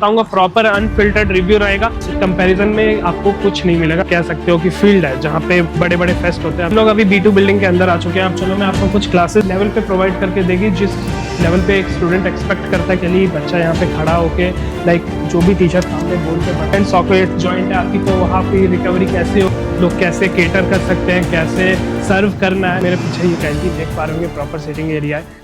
बताऊंगा proper unfiltered review रहेगा। Comparison में आपको कुछ नहीं मिलेगा, कह सकते हो कि फील्ड है जहाँ पे बड़े बड़े फेस्ट होते हैं। हम लोग अभी B2 बिल्डिंग के अंदर आ चुके हैं। अब चलो मैं आपको कुछ क्लासेस लेवल पे प्रोवाइड करके देगी, जिस लेवल पे एक स्टूडेंट एक्सपेक्ट करता है कि नहीं बच्चा यहाँ पे खड़ा होके लाइक जो भी टीचर सामने बोर्ड पे बटन सॉकेट जॉइंट है आपकी, तो वहाँ पे रिकवरी कैसे हो, लोग कैसे केटर कर सकते हैं, कैसे सर्व करना है। मेरे पीछे ये कैंटीन देख पा रहे होंगे, प्रॉपर सिटिंग एरिया है।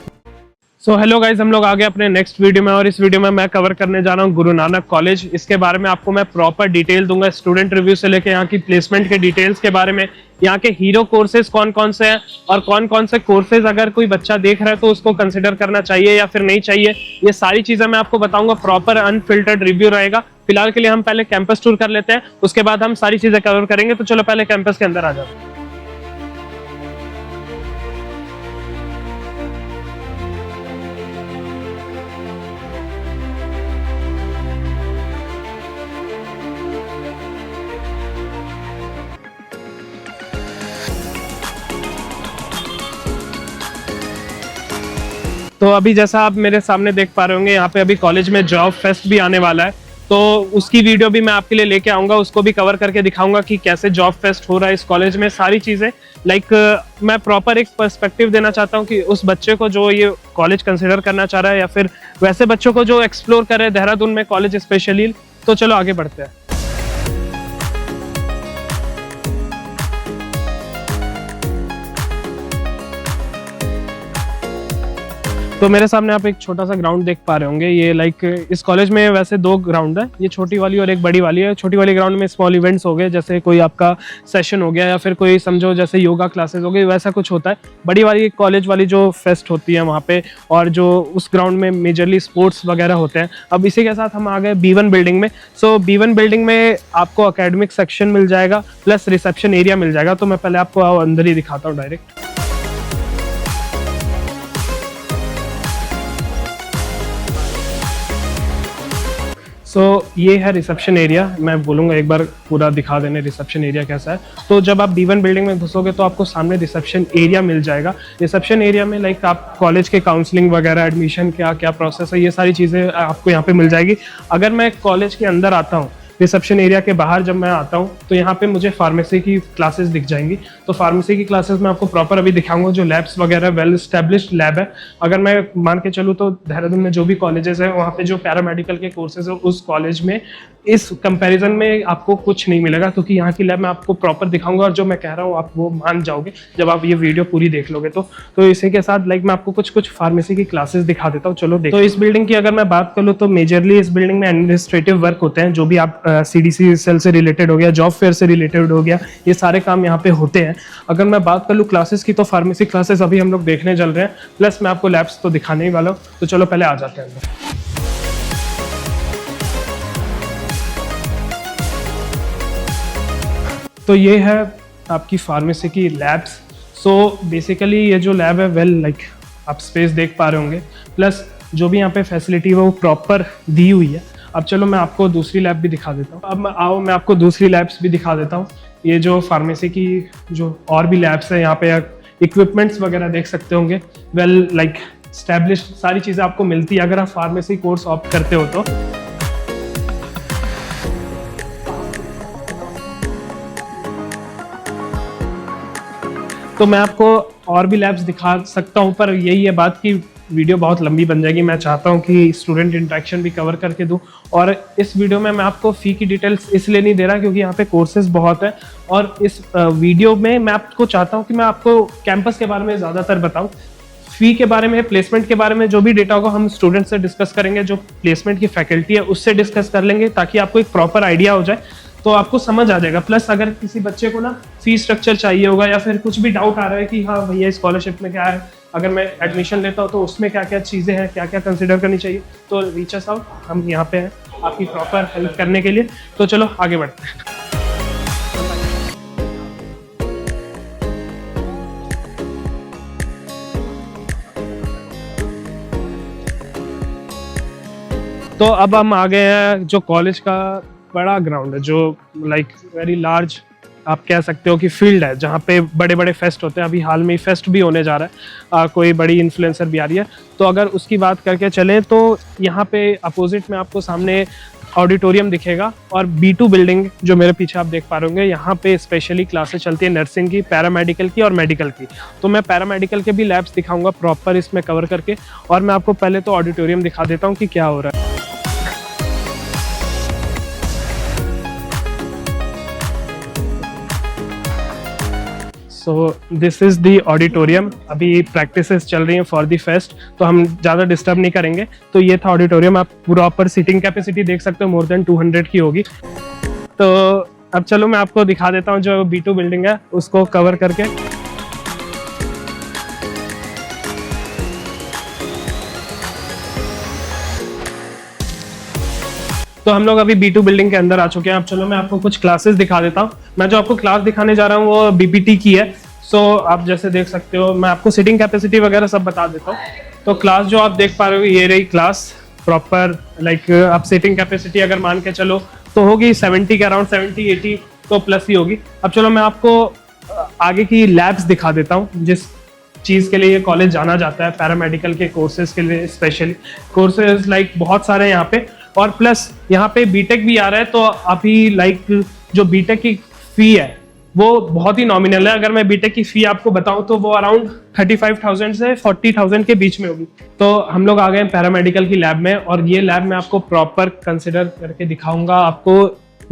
सो हेलो गाइज, हम लोग आ गए अपने नेक्स्ट वीडियो में, और इस वीडियो में मैं कवर करने जा रहा हूँ गुरु नानक कॉलेज। इसके बारे में आपको मैं प्रॉपर डिटेल दूंगा, स्टूडेंट रिव्यू से लेके यहाँ की प्लेसमेंट के डिटेल्स के बारे में, यहाँ के हीरो कोर्सेज कौन कौन से हैं और कौन कौन से कोर्सेज अगर कोई बच्चा देख रहा है तो उसको कंसिडर करना चाहिए या फिर नहीं चाहिए। ये सारी चीजें मैं आपको बताऊंगा, प्रॉपर अनफिल्टर्ड रिव्यू रहेगा। फिलहाल के लिए हम पहले कैंपस टूर कर लेते हैं, उसके बाद हम सारी चीजें कवर करेंगे। तो चलो पहले कैंपस के अंदर आ जाओ। तो अभी जैसा आप मेरे सामने देख पा रहे होंगे, यहाँ पे अभी कॉलेज में जॉब फेस्ट भी आने वाला है, तो उसकी वीडियो भी मैं आपके लिए लेके आऊंगा, उसको भी कवर करके दिखाऊंगा कि कैसे जॉब फेस्ट हो रहा है इस कॉलेज में। सारी चीजें मैं प्रॉपर एक पर्सपेक्टिव देना चाहता हूँ कि उस बच्चे को जो ये कॉलेज कंसिडर करना चाह रहा है या फिर वैसे बच्चों को जो एक्सप्लोर करे देहरादून में कॉलेज स्पेशली। तो चलो आगे बढ़ते हैं। तो मेरे सामने आप एक छोटा सा ग्राउंड देख पा रहे होंगे। ये इस कॉलेज में वैसे 2 ग्राउंड है, ये छोटी वाली और एक बड़ी वाली है। छोटी वाली ग्राउंड में स्मॉल इवेंट्स हो गए, जैसे कोई आपका सेशन हो गया या फिर कोई समझो जैसे योगा क्लासेस हो गई, वैसा कुछ होता है। बड़ी वाली कॉलेज वाली जो फेस्ट होती है वहाँ पे, और जो उस ग्राउंड में मेजरली स्पोर्ट्स वगैरह होते हैं। अब इसी के साथ हम आ गए B1 बिल्डिंग में। सो B1 बिल्डिंग में आपको अकेडमिक सेक्शन मिल जाएगा प्लस रिसेप्शन एरिया मिल जाएगा। तो मैं पहले आपको अंदर ही दिखाता हूँ डायरेक्ट। ये है रिसेप्शन एरिया। मैं बोलूँगा एक बार पूरा दिखा देने रिसेप्शन एरिया कैसा है। तो जब आप B1 बिल्डिंग में घुसोगे तो आपको सामने रिसेप्शन एरिया मिल जाएगा। रिसेप्शन एरिया में आप कॉलेज के काउंसलिंग वगैरह, एडमिशन क्या क्या प्रोसेस है, ये सारी चीज़ें आपको यहाँ पे मिल जाएगी। अगर मैं कॉलेज के अंदर आता हूँ, रिसेप्शन एरिया के बाहर जब मैं आता हूँ तो यहाँ पे मुझे फार्मेसी की क्लासेस दिख जाएंगी। तो फार्मेसी की क्लासेस में आपको प्रॉपर अभी दिखाऊंगा, जो लैब्स वगैरह वेल एस्टेब्लिश्ड लैब है। अगर मैं मान के चलूँ तो देहरादून में जो भी कॉलेजेस है वहाँ पे जो पैरामेडिकल के कोर्सेज है उस कॉलेज में इस कंपैरिजन में आपको कुछ नहीं मिलेगा, क्योंकि यहाँ की लैब मैं आपको प्रॉपर दिखाऊंगा और जो मैं कह रहा हूँ आप वो मान जाओगे जब आप ये वीडियो पूरी देख लोगे। तो इसी के साथ मैं आपको कुछ फार्मेसी की क्लासेस दिखा देता हूँ। चलो देखो। तो इस बिल्डिंग की अगर मैं बात कर लूँ तो मेजरली इस बिल्डिंग में एडमिनिस्ट्रेटिव वर्क होते हैं, जो भी आप CDC सेल से रिलेटेड हो गया, जॉब फेयर से रिलेटेड हो गया, ये सारे काम यहाँ पे होते हैं। अगर मैं बात कर लूँ क्लासेस की, तो फार्मेसी क्लासेस अभी हम लोग देखने चल रहे हैं, प्लस मैं आपको लैब्स तो दिखाने ही वाला हूँ। तो चलो पहले आ जाते हैं अंदर। तो ये है आपकी फार्मेसी की लैब्स। सो बेसिकली ये जो लैब है आप स्पेस देख पा रहे होंगे, प्लस जो भी यहाँ पे फैसिलिटी है वो प्रॉपर दी हुई है। अब चलो मैं आपको दूसरी लैब भी दिखा देता हूँ। अब मैं आपको दूसरी लैब्स भी दिखा देता हूँ। ये जो फार्मेसी की जो और भी लैब्स है, यहाँ पे इक्विपमेंट्स वगैरह देख सकते होंगे, एस्टैब्लिश्ड सारी चीज़ें आपको मिलती है अगर आप फार्मेसी कोर्स ऑप्ट करते हो तो। तो मैं आपको और भी लैब्स दिखा सकता हूँ, पर यही है बात कि वीडियो बहुत लंबी बन जाएगी। मैं चाहता हूँ कि स्टूडेंट इंटरेक्शन भी कवर करके दूँ, और इस वीडियो में मैं आपको फ़ी की डिटेल्स इसलिए नहीं दे रहा क्योंकि यहाँ पे कोर्सेज बहुत है, और इस वीडियो में मैं आपको चाहता हूँ कि मैं आपको कैंपस के बारे में ज़्यादातर बताऊँ। फ़ी के बारे में, प्लेसमेंट के बारे में जो भी डेटा होगा हम स्टूडेंट से डिस्कस करेंगे, जो प्लेसमेंट की फैकल्टी है उससे डिस्कस कर लेंगे, ताकि आपको एक प्रॉपर आइडिया हो जाए, तो आपको समझ आ जाएगा। प्लस अगर किसी बच्चे को ना फीस स्ट्रक्चर चाहिए होगा या फिर कुछ भी डाउट आ रहा है कि हाँ भैया स्कॉलरशिप में क्या है, अगर मैं एडमिशन लेता हूँ तो उसमें क्या क्या चीज़ें हैं, क्या क्या कंसिडर करनी चाहिए, तो रीच अस आउट, हम यहाँ पे हैं आपकी प्रॉपर हेल्प करने के लिए। तो चलो आगे बढ़ते हैं। तो अब हम आ गए हैं जो कॉलेज का बड़ा ग्राउंड है, जो वेरी लार्ज आप कह सकते हो कि फील्ड है जहाँ पे बड़े बड़े फेस्ट होते हैं। अभी हाल में फेस्ट भी होने जा रहा है, कोई बड़ी इन्फ्लुएंसर भी आ रही है। तो अगर उसकी बात करके चले तो यहाँ पे अपोजिट में आपको सामने ऑडिटोरियम दिखेगा, और B2 बिल्डिंग जो मेरे पीछे आप देख पा रहे होंगे, यहाँ पे स्पेशली क्लासेस चलती है नर्सिंग की, पैरामेडिकल की और मेडिकल की। तो मैं पैरामेडिकल के भी लैब्स दिखाऊंगा प्रॉपर इसमें कवर करके, और मैं आपको पहले तो ऑडिटोरियम दिखा देता हूँ कि क्या हो रहा है। So this is the auditorium. अभी प्रैक्टिसेस चल रही हैं फॉर दी फेस्ट, तो हम ज़्यादा डिस्टर्ब नहीं करेंगे। तो ये था ऑडिटोरियम। आप प्रॉपर सीटिंग कैपेसिटी देख सकते हो, मोर देन 200 की होगी। तो अब चलो मैं आपको दिखा देता हूँ जो B2 बिल्डिंग है उसको कवर करके। तो हम लोग अभी B2 बिल्डिंग के अंदर आ चुके हैं। अब चलो मैं आपको कुछ क्लासेस दिखा देता हूँ। मैं जो आपको क्लास दिखाने जा रहा हूँ वो BPT की है। सो आप जैसे देख सकते हो, मैं आपको सीटिंग कैपेसिटी वगैरह सब बता देता हूँ। तो क्लास जो आप देख पा रहे हो ये रही क्लास प्रॉपर, लाइक आप सीटिंग कैपेसिटी अगर मान के चलो तो होगी 70 के अराउंड, 70-80 तो प्लस ही होगी। अब चलो मैं आपको आगे की लैब्स दिखा देता हूँ जिस चीज़ के लिए ये कॉलेज जाना जाता है, पैरामेडिकल के कोर्सेज के लिए स्पेशली। कोर्सेज लाइक बहुत सारे हैं यहाँ पे, और प्लस यहाँ पे बीटेक भी आ रहा है। तो अभी लाइक जो बीटेक की फी है वो बहुत ही नॉमिनल है। अगर मैं बीटेक की फी आपको बताऊं तो वो अराउंड 35,000 से 40,000 के बीच में होगी। तो हम लोग आ गए पैरामेडिकल की लैब में, और ये लैब मैं आपको प्रॉपर कंसिडर करके दिखाऊंगा। आपको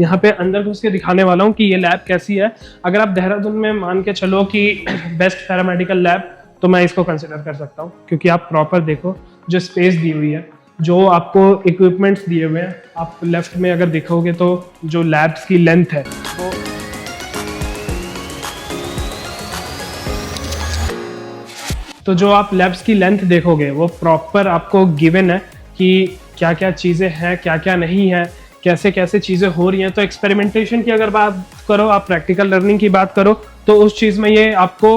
यहाँ पे अंदर घुस के दिखाने वाला हूँ कि ये लैब कैसी है। अगर आप देहरादून में मान के चलो कि बेस्ट पैरामेडिकल लैब, तो मैं इसको कंसिडर कर सकता हूँ, क्योंकि आप प्रॉपर देखो जो स्पेस दी हुई है, जो आपको इक्विपमेंट्स दिए हुए हैं। आप लेफ्ट में अगर देखोगे तो जो लैब्स की लेंथ है वो तो जो आप लैब्स की लेंथ देखोगे वो प्रॉपर आपको गिवन है कि क्या क्या चीज़ें हैं, क्या क्या नहीं है, कैसे कैसे चीज़ें हो रही हैं। तो एक्सपेरिमेंटेशन की अगर बात करो, आप प्रैक्टिकल लर्निंग की बात करो, तो उस चीज़ में ये आपको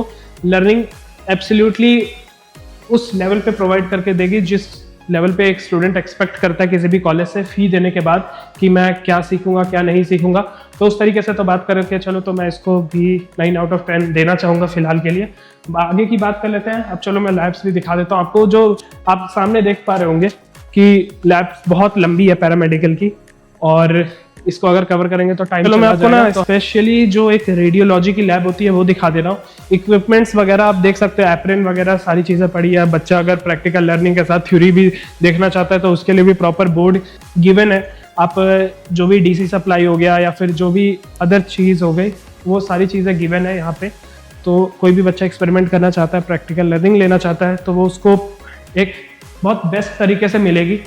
लर्निंग एब्सोल्युटली उस लेवल पे प्रोवाइड करके देगी जिस लेवल पे एक स्टूडेंट एक्सपेक्ट करता है किसी भी कॉलेज से फी देने के बाद, कि मैं क्या सीखूंगा क्या नहीं सीखूंगा। तो उस तरीके से तो बात करके चलो, तो मैं इसको भी 9 आउट ऑफ 10 देना चाहूँगा फिलहाल के लिए। आगे की बात कर लेते हैं। अब चलो मैं लैब्स भी दिखा देता हूँ आपको। जो आप सामने देख पा रहे होंगे कि लैब्स बहुत लंबी है पैरामेडिकल की, और इसको अगर कवर करेंगे तो टाइम चलो मैं आपको ना स्पेशली जो एक रेडियोलॉजी की लैब होती है वो दिखा दे रहा हूँ। इक्विपमेंट्स वगैरह आप देख सकते हो, एप्रेन वगैरह सारी चीज़ें पड़ी है। बच्चा अगर प्रैक्टिकल लर्निंग के साथ थ्योरी भी देखना चाहता है तो उसके लिए भी प्रॉपर बोर्ड गिवन है। आप जो भी DC सप्लाई हो गया या फिर जो भी अदर चीज़ हो गई, वो सारी चीज़ें गिवन है यहाँ पे। तो कोई भी बच्चा एक्सपेरिमेंट करना चाहता है, प्रैक्टिकल लर्निंग लेना चाहता है, तो वो उसको एक बहुत बेस्ट तरीके से मिलेगी।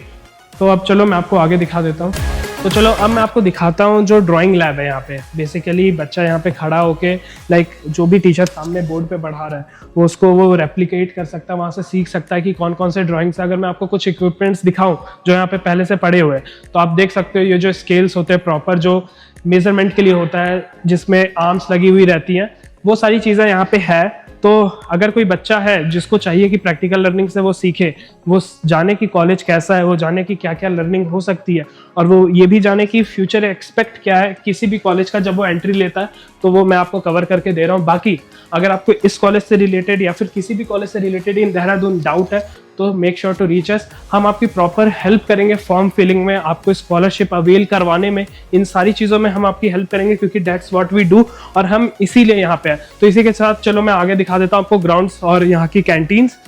तो अब चलो मैं आपको आगे दिखा देता हूँ। तो चलो अब मैं आपको दिखाता हूँ जो ड्राइंग लैब है यहाँ पे। बेसिकली बच्चा यहाँ पे खड़ा होके लाइक जो भी टीचर सामने बोर्ड पे पढ़ा रहा है वो उसको वो रेप्लिकेट कर सकता है, वहाँ से सीख सकता है कि कौन कौन से ड्राइंग्स। अगर मैं आपको कुछ इक्विपमेंट्स दिखाऊं जो यहाँ पे पहले से पड़े हुए हैं, तो आप देख सकते हो ये जो स्केल्स होते हैं प्रॉपर जो मेजरमेंट के लिए होता है, जिसमें आर्म्स लगी हुई रहती हैं, वो सारी चीज़ें यहाँ पे है। तो अगर कोई बच्चा है जिसको चाहिए कि प्रैक्टिकल लर्निंग से वो सीखे, वो जाने की कॉलेज कैसा है, वो जाने की क्या क्या लर्निंग हो सकती है, और वो ये भी जाने की फ्यूचर एक्सपेक्ट क्या है किसी भी कॉलेज का जब वो एंट्री लेता है, तो वो मैं आपको कवर करके दे रहा हूँ। बाकी अगर आपको इस कॉलेज से रिलेटेड या फिर किसी भी कॉलेज से रिलेटेड इन देहरादून डाउट है तो make sure to reach us. हम आपकी प्रॉपर हेल्प करेंगे फॉर्म फिलिंग में, आपको स्कॉलरशिप अवेल करवाने में, इन सारी चीज़ों में हम आपकी हेल्प करेंगे, क्योंकि दैट्स व्हाट वी डू, और हम इसीलिए यहाँ पे हैं। तो इसी के साथ चलो मैं आगे दिखा देता हूँ आपको ग्राउंड्स और यहाँ की कैंटीन्स।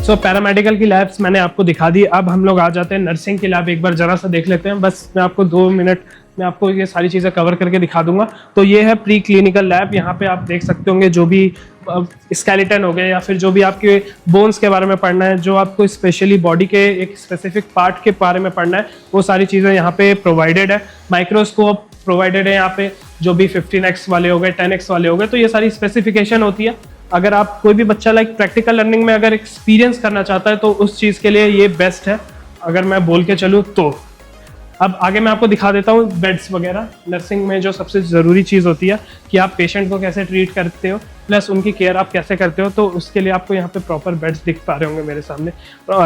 सो पैरामेडिकल की लैब्स मैंने आपको दिखा दी। अब हम लोग आ जाते हैं नर्सिंग की लैब। एक बार जरा सा देख लेते हैं, बस मैं आपको 2 मिनट में आपको ये सारी चीज़ें कवर करके दिखा दूंगा। तो ये है प्री क्लिनिकल लैब। यहाँ पे आप देख सकते होंगे जो भी स्केलेटन हो गए या फिर जो भी आपके बोन्स के बारे में पढ़ना है, जो आपको स्पेशली बॉडी के एक स्पेसिफिक पार्ट के बारे में पढ़ना है, वो सारी चीज़ें यहाँ पे प्रोवाइडेड है। माइक्रोस्कोप प्रोवाइडेड है यहाँ पे, जो भी 15x वाले हो गए, 10x वाले हो गए, तो ये सारी स्पेसिफिकेशन होती है। अगर आप कोई भी बच्चा लाइक प्रैक्टिकल लर्निंग में अगर एक्सपीरियंस करना चाहता है तो उस चीज़ के लिए ये बेस्ट है, अगर मैं बोल के चलूँ तो। अब आगे मैं आपको दिखा देता हूँ बेड्स वगैरह। नर्सिंग में जो सबसे ज़रूरी चीज़ होती है कि आप पेशेंट को कैसे ट्रीट करते हो, प्लस उनकी केयर आप कैसे करते हो, तो उसके लिए आपको यहाँ पे प्रॉपर बेड्स दिख पा रहे होंगे मेरे सामने।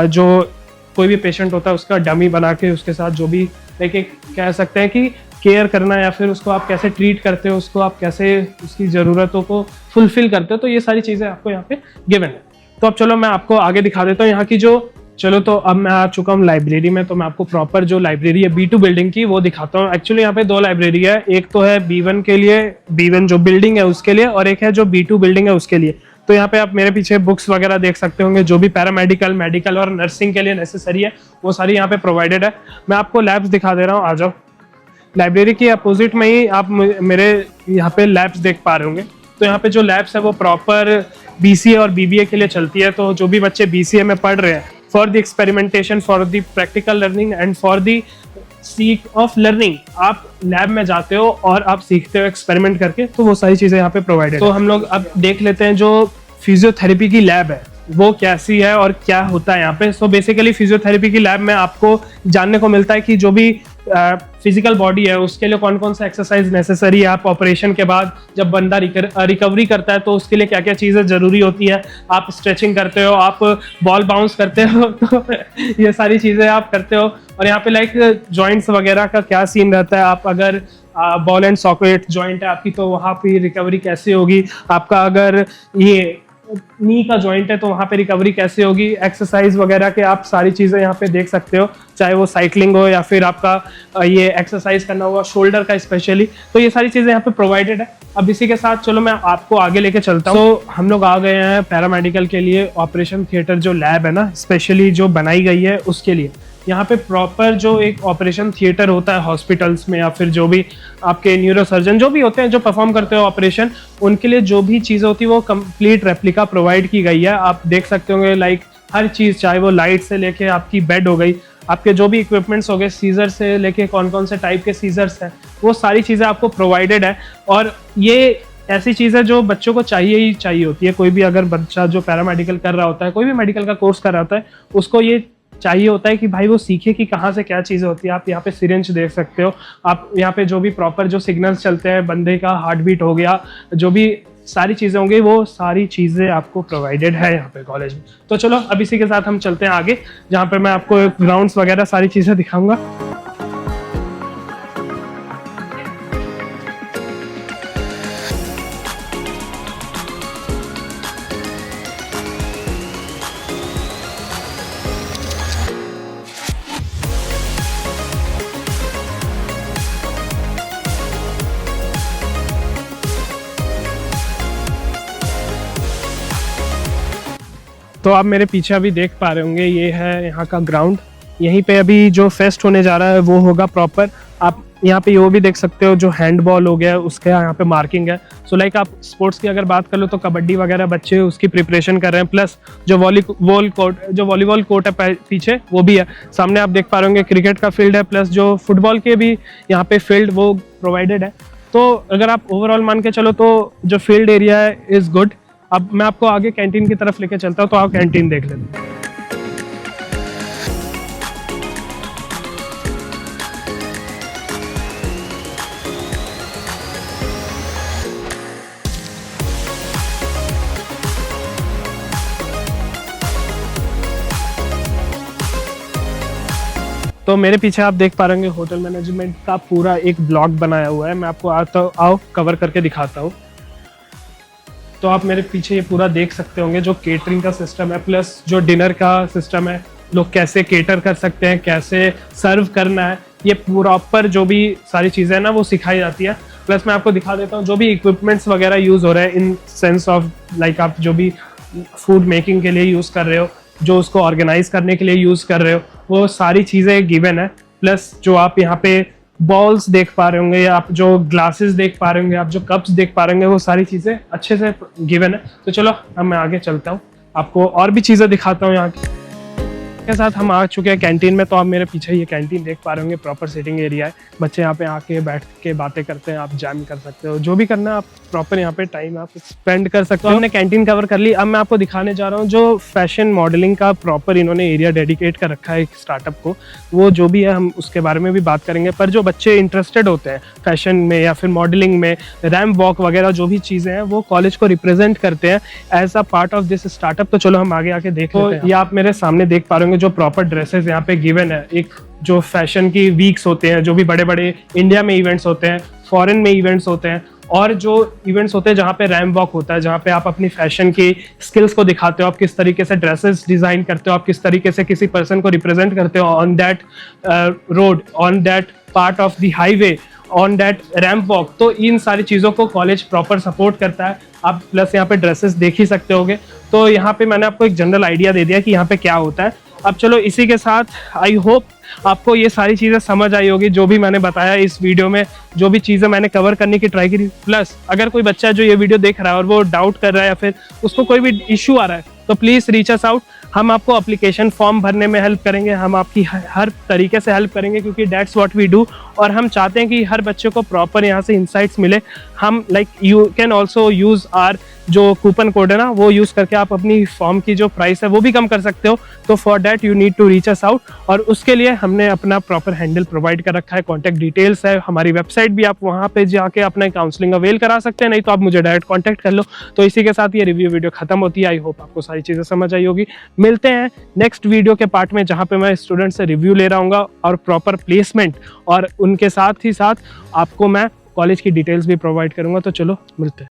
जो कोई भी पेशेंट होता है उसका डमी बना के उसके साथ जो भी लाइक एक कह सकते हैं कि केयर करना या फिर उसको आप कैसे ट्रीट करते हो, उसको आप कैसे उसकी ज़रूरतों को फुलफिल करते हो, तो ये सारी चीज़ें आपको यहाँ पे गिवन है। तो अब चलो मैं आपको आगे दिखा देता हूँ यहाँ की जो, चलो तो अब मैं आ चुका हूँ लाइब्रेरी में, तो मैं आपको प्रॉपर जो लाइब्रेरी है B2 बिल्डिंग की वो दिखाता हूँ। एक्चुअली यहाँ पे 2 लाइब्रेरी है, एक तो है B1 के लिए, B1 जो बिल्डिंग है उसके लिए, और एक है जो B2 बिल्डिंग है उसके लिए। तो यहाँ पे आप मेरे पीछे बुक्स वगैरह देख सकते होंगे, जो भी पैरामेडिकल, मेडिकल और नर्सिंग के लिए नेसेसरी है वो सारी यहाँ पे प्रोवाइडेड है। मैं आपको लैब्स दिखा दे रहा हूँ, आ जाओ। लाइब्रेरी के अपोजिट में ही आप मेरे यहाँ पे लैब्स देख पा रहे होंगे। तो यहाँ पे जो लैब्स है वो प्रॉपर BCA और BBA के लिए चलती है। तो जो भी बच्चे BCA में पढ़ रहे हैं, for the experimentation, for the practical learning and for the seek of learning, आप लैब में जाते हो और आप सीखते हो एक्सपेरिमेंट करके, तो वो सारी चीजें यहाँ पे प्रोवाइडेड है। तो हम लोग अब देख लेते हैं जो फिजियोथेरेपी की लैब है वो कैसी है और क्या होता है यहाँ पे। सो बेसिकली फिजियोथेरेपी की लैब में आपको जानने को मिलता है कि जो भी फिजिकल बॉडी है उसके लिए कौन कौन सा एक्सरसाइज नेसेसरी है। आप ऑपरेशन के बाद जब बंदा रिकवरी करता है तो उसके लिए क्या क्या चीज़ें ज़रूरी होती है। आप स्ट्रेचिंग करते हो, आप बॉल बाउंस करते हो, तो ये सारी चीज़ें आप करते हो। और यहाँ पे लाइक जॉइंट्स वगैरह का क्या सीन रहता है, आप अगर बॉल एंड सॉकेट जॉइंट है आपकी तो वहाँ पे रिकवरी कैसे होगी। आपका अगर ये नी का जॉइंट है तो वहाँ पे रिकवरी कैसे होगी। एक्सरसाइज वगैरह के आप सारी चीज़ें यहाँ पे देख सकते हो, चाहे वो साइकिलिंग हो या फिर आपका ये एक्सरसाइज करना हुआ शोल्डर का स्पेशली, तो ये सारी चीज़ें यहाँ पे प्रोवाइडेड है। अब इसी के साथ चलो मैं आपको आगे लेके चलता हूँ। तो हम लोग आ गए हैं पैरामेडिकल के लिए, ऑपरेशन थिएटर जो लैब है ना स्पेशली जो बनाई गई है उसके लिए। यहाँ पे प्रॉपर जो एक ऑपरेशन थिएटर होता है हॉस्पिटल्स में या फिर जो भी आपके न्यूरोसर्जन जो भी होते हैं जो परफॉर्म करते हो ऑपरेशन, उनके लिए जो भी चीज़ होती है वो कंप्लीट रेप्लिका प्रोवाइड की गई है। आप देख सकते होंगे लाइक हर चीज़, चाहे वो लाइट से लेके आपकी बेड हो गई, आपके जो भी इक्विपमेंट्स हो गए, सीजर से लेके कौन कौन से टाइप के सीजर्स हैं, वो सारी चीज़ें आपको प्रोवाइडेड है। और ये ऐसी चीज़ है जो बच्चों को चाहिए ही चाहिए होती है। कोई भी अगर बच्चा जो पैरामेडिकल कर रहा होता है, कोई भी मेडिकल का कोर्स कर रहा होता है, उसको ये चाहिए होता है कि भाई वो सीखे कि कहाँ से क्या चीज़ होती है। आप यहाँ पे सिरिंज देख सकते हो, आप यहाँ पे जो भी प्रॉपर जो सिग्नल्स चलते हैं, बंदे का हार्ट बीट हो गया, जो भी सारी चीज़ें होंगी वो सारी चीज़ें आपको प्रोवाइडेड है यहाँ पे कॉलेज में। तो चलो अब इसी के साथ हम चलते हैं आगे, जहाँ पर मैं आपको ग्राउंड्स वगैरह सारी चीज़ें दिखाऊंगा। तो आप मेरे पीछे अभी देख पा रहे होंगे, ये है यहाँ का ग्राउंड। यहीं पे अभी जो फेस्ट होने जा रहा है वो होगा प्रॉपर। आप यहाँ पे वो भी देख सकते हो, जो हैंडबॉल हो गया उसके यहाँ पे मार्किंग है। सो लाइक आप स्पोर्ट्स की अगर बात कर लो तो कबड्डी वगैरह बच्चे उसकी प्रिपरेशन कर रहे हैं। प्लस जो वॉलीबॉल कोर्ट है पीछे वो भी है। सामने आप देख पा रहे होंगे क्रिकेट का फील्ड है, प्लस जो फुटबॉल के भी यहाँ पे फील्ड वो प्रोवाइडेड है। तो अगर आप ओवरऑल मान के चलो तो जो फील्ड एरिया है इज़ गुड। अब मैं आपको आगे कैंटीन की तरफ लेके चलता हूँ, तो आप कैंटीन देख लेते हैं। तो मेरे पीछे आप देख पा रहे होंगे होटल मैनेजमेंट का पूरा एक ब्लॉग बनाया हुआ है। मैं आपको आओ कवर करके दिखाता हूँ। तो आप मेरे पीछे ये पूरा देख सकते होंगे, जो केटरिंग का सिस्टम है, प्लस जो डिनर का सिस्टम है, लोग कैसे केटर कर सकते हैं, कैसे सर्व करना है, ये प्रॉपर जो भी सारी चीज़ें हैं ना वो सिखाई जाती है। प्लस मैं आपको दिखा देता हूँ जो भी इक्विपमेंट्स वगैरह यूज़ हो रहे हैं, इन सेंस ऑफ लाइक आप जो भी फूड मेकिंग के लिए यूज़ कर रहे हो, जो उसको ऑर्गेनाइज करने के लिए यूज़ कर रहे हो, वो सारी चीज़ें गिवन है। प्लस जो आप यहाँ पे बॉल्स देख पा रहे होंगे, आप जो ग्लासेस देख पा रहे होंगे, आप जो कप्स देख पा रहे होंगे, वो सारी चीज़ें अच्छे से गिवन है। तो चलो अब मैं आगे चलता हूँ, आपको और भी चीज़ें दिखाता हूँ। यहाँ के साथ हम आ चुके हैं कैंटीन में। तो आप मेरे पीछे ये कैंटीन देख पा रहे होंगे, प्रॉपर सिटिंग एरिया है। बच्चे यहाँ पे आके बैठ के बातें करते हैं, आप जैम कर सकते हो, जो भी करना है आप प्रॉपर यहाँ पे टाइम आप स्पेंड कर सकते हो। हमने कैंटीन कवर कर ली। अब मैं आपको दिखाने जा रहा हूँ जो फैशन मॉडलिंग का प्रॉपर इन्होंने एरिया डेडिकेट कर रखा है एक स्टार्टअप को। वो जो भी है हम उसके बारे में भी बात करेंगे। पर जो बच्चे इंटरेस्टेड होते हैं फैशन में या फिर मॉडलिंग में, रैम्प वॉक वगैरह जो भी चीज़ें हैं, वो कॉलेज को रिप्रेजेंट करते हैं as a part of this startup. तो चलो हम आगे आके देख लेते हैं। ये आप मेरे सामने देख पा रहे होंगे जो प्रॉपर ड्रेसेस यहाँ पे गिवन है, एक जो फैशन की वीक्स होते हैं, जो भी बड़े बड़े इंडिया में इवेंट्स होते हैं, फॉरेन में इवेंट्स होते हैं, और जो इवेंट्स होते हैं जहाँ पे रैम वॉक होता है, जहाँ पे आप अपनी फैशन की स्किल्स को दिखाते हो, आप किस तरीके से ड्रेसेस डिजाइन करते हो, आप किस तरीके से किसी पर्सन को रिप्रेजेंट करते हो on that road, on that part of the highway, on that ramp walk. तो इन सारी चीज़ों को कॉलेज प्रॉपर सपोर्ट करता है। आप प्लस यहाँ पे ड्रेसेस देख ही सकते होगे। तो यहाँ पे मैंने आपको एक जनरल आइडिया दे दिया कि यहाँ पे क्या होता है। अब चलो इसी के साथ आई होप आपको ये सारी चीज़ें समझ आई होगी, जो भी मैंने बताया इस वीडियो में, जो भी चीज़ें मैंने कवर करने की ट्राई की। प्लस अगर कोई बच्चा जो ये वीडियो देख रहा है और वो डाउट कर रहा है या फिर उसको कोई भी इशू आ रहा है, तो प्लीज़ रीच अस आउट। हम आपको एप्लीकेशन फॉर्म भरने में हेल्प करेंगे, हम आपकी हर तरीके से हेल्प करेंगे, क्योंकि दैट्स व्हाट वी डू। और हम चाहते हैं कि हर बच्चे को प्रॉपर यहाँ से इंसाइट्स मिले। हम you can also use our जो कूपन कोड है ना, वो यूज़ करके आप अपनी फॉर्म की जो प्राइस है वो भी कम कर सकते हो। तो for that you need to reach us out, और उसके लिए हमने अपना प्रॉपर हैंडल प्रोवाइड कर रखा है, कॉन्टैक्ट डिटेल्स है, हमारी वेबसाइट भी, आप वहाँ पे जाके अपना काउंसलिंग अवेल करा सकते हैं, नहीं तो आप मुझे डायरेक्ट कॉन्टैक्ट कर लो। तो इसी के साथ ये रिव्यू वीडियो खत्म होती है। आई होप आपको सारी चीज़ें समझ आई होगी। मिलते हैं नेक्स्ट वीडियो के पार्ट में, जहाँ पे मैं स्टूडेंट से रिव्यू ले रहा हूँ और प्रॉपर प्लेसमेंट, और उनके साथ ही साथ आपको मैं कॉलेज की डिटेल्स भी प्रोवाइड करूँगा। तो चलो मिलते हैं।